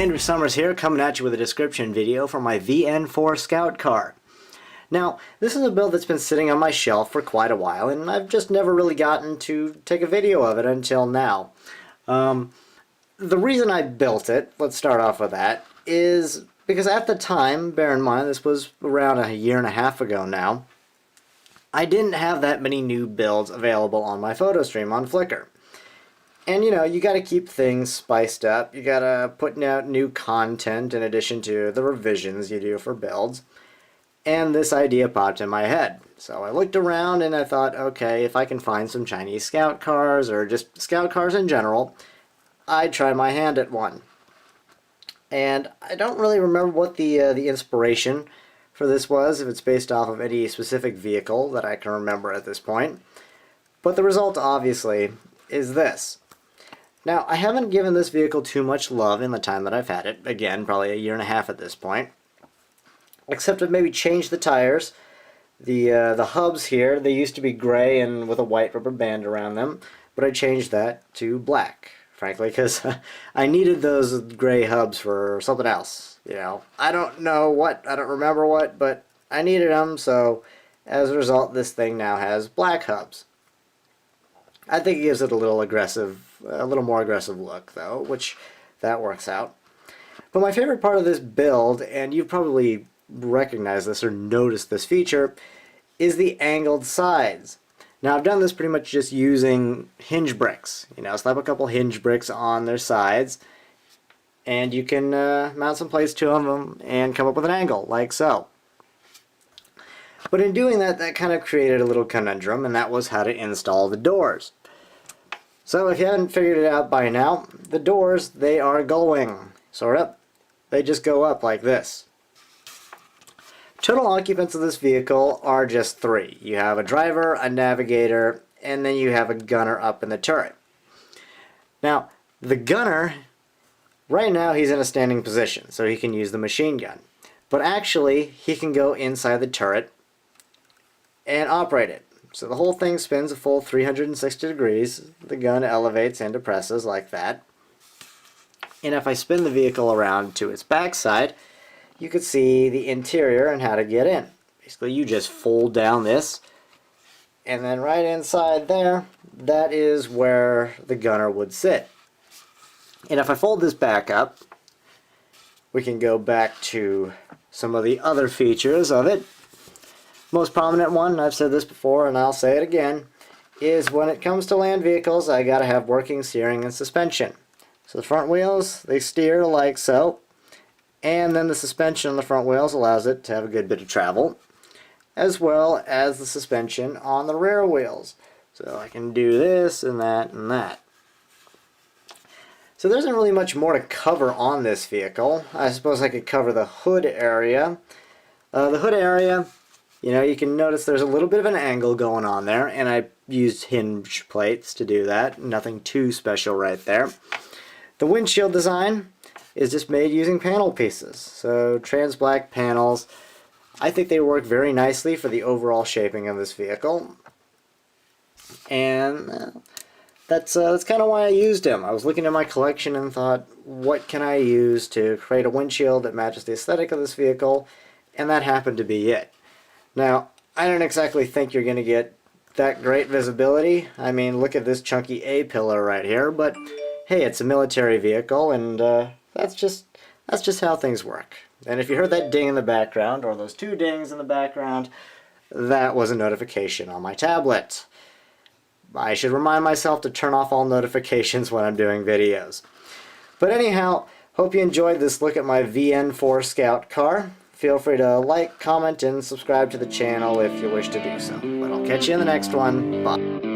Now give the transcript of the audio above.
Andrew Summers here, coming at you with a description video for my VN4 Scout car. Now, this is a build that's been sitting on my shelf for quite a while, and I've just never really gotten to take a video of it until now. The reason I built it, let's start off with that, is because at the time, bear in mind this was around a year and a half ago now, I didn't have that many new builds available on my photo stream on Flickr. And you know, you gotta keep things spiced up, you gotta putting out new content in addition to the revisions you do for builds. And this idea popped in my head. So I looked around and I thought, okay, if I can find some Chinese Scout cars or just Scout cars in general, I'd try my hand at one. And I don't really remember what the inspiration for this was, if it's based off of any specific vehicle that I can remember at this point. But the result, obviously, is this. Now, I haven't given this vehicle too much love in the time that I've had it. Again, probably a year and a half at this point. Except I've maybe changed the tires. The hubs here, they used to be gray and with a white rubber band around them. But I changed that to black, frankly, because I needed those gray hubs for something else. You know, I don't know what, I don't remember what, but I needed them, so as a result, this thing now has black hubs. I think it gives it a little more aggressive look, though, which that works out. But my favorite part of this build, and you've probably recognized this or noticed this feature, is the angled sides. Now, I've done this pretty much just using hinge bricks. You know, slap a couple hinge bricks on their sides, and you can mount some plates to them and come up with an angle, like so. But in doing that, that kind of created a little conundrum, and that was how to install the doors. So if you haven't figured it out by now, the doors, they are gull-wing, sort of. They just go up like this. Total occupants of this vehicle are just three. You have a driver, a navigator, and then you have a gunner up in the turret. Now, the gunner, right now he's in a standing position, so he can use the machine gun. But actually, he can go inside the turret and operate it. So the whole thing spins a full 360 degrees. The gun elevates and depresses like that. And if I spin the vehicle around to its backside, you can see the interior and how to get in. Basically, you just fold down this, and then right inside there, that is where the gunner would sit. And if I fold this back up, we can go back to some of the other features of it. Most prominent one, I've said this before and I'll say it again, is when it comes to land vehicles, I gotta have working steering and suspension. So the front wheels, they steer like so, and then the suspension on the front wheels allows it to have a good bit of travel, as well as the suspension on the rear wheels. So I can do this and that and that. So there isn't really much more to cover on this vehicle. I suppose I could cover the hood area. The hood area, you know, you can notice there's a little bit of an angle going on there, and I used hinge plates to do that. Nothing too special right there. The windshield design is just made using panel pieces. So trans black panels. I think they work very nicely for the overall shaping of this vehicle. And that's kind of why I used them. I was looking at my collection and thought, what can I use to create a windshield that matches the aesthetic of this vehicle? And that happened to be it. Now, I don't exactly think you're going to get that great visibility. I mean, look at this chunky A-pillar right here, but hey, it's a military vehicle, and that's just how things work. And if you heard that ding in the background, or those two dings in the background, that was a notification on my tablet. I should remind myself to turn off all notifications when I'm doing videos. But anyhow, hope you enjoyed this look at my VN4 Scout car. Feel free to like, comment, and subscribe to the channel if you wish to do so. But I'll catch you in the next one. Bye.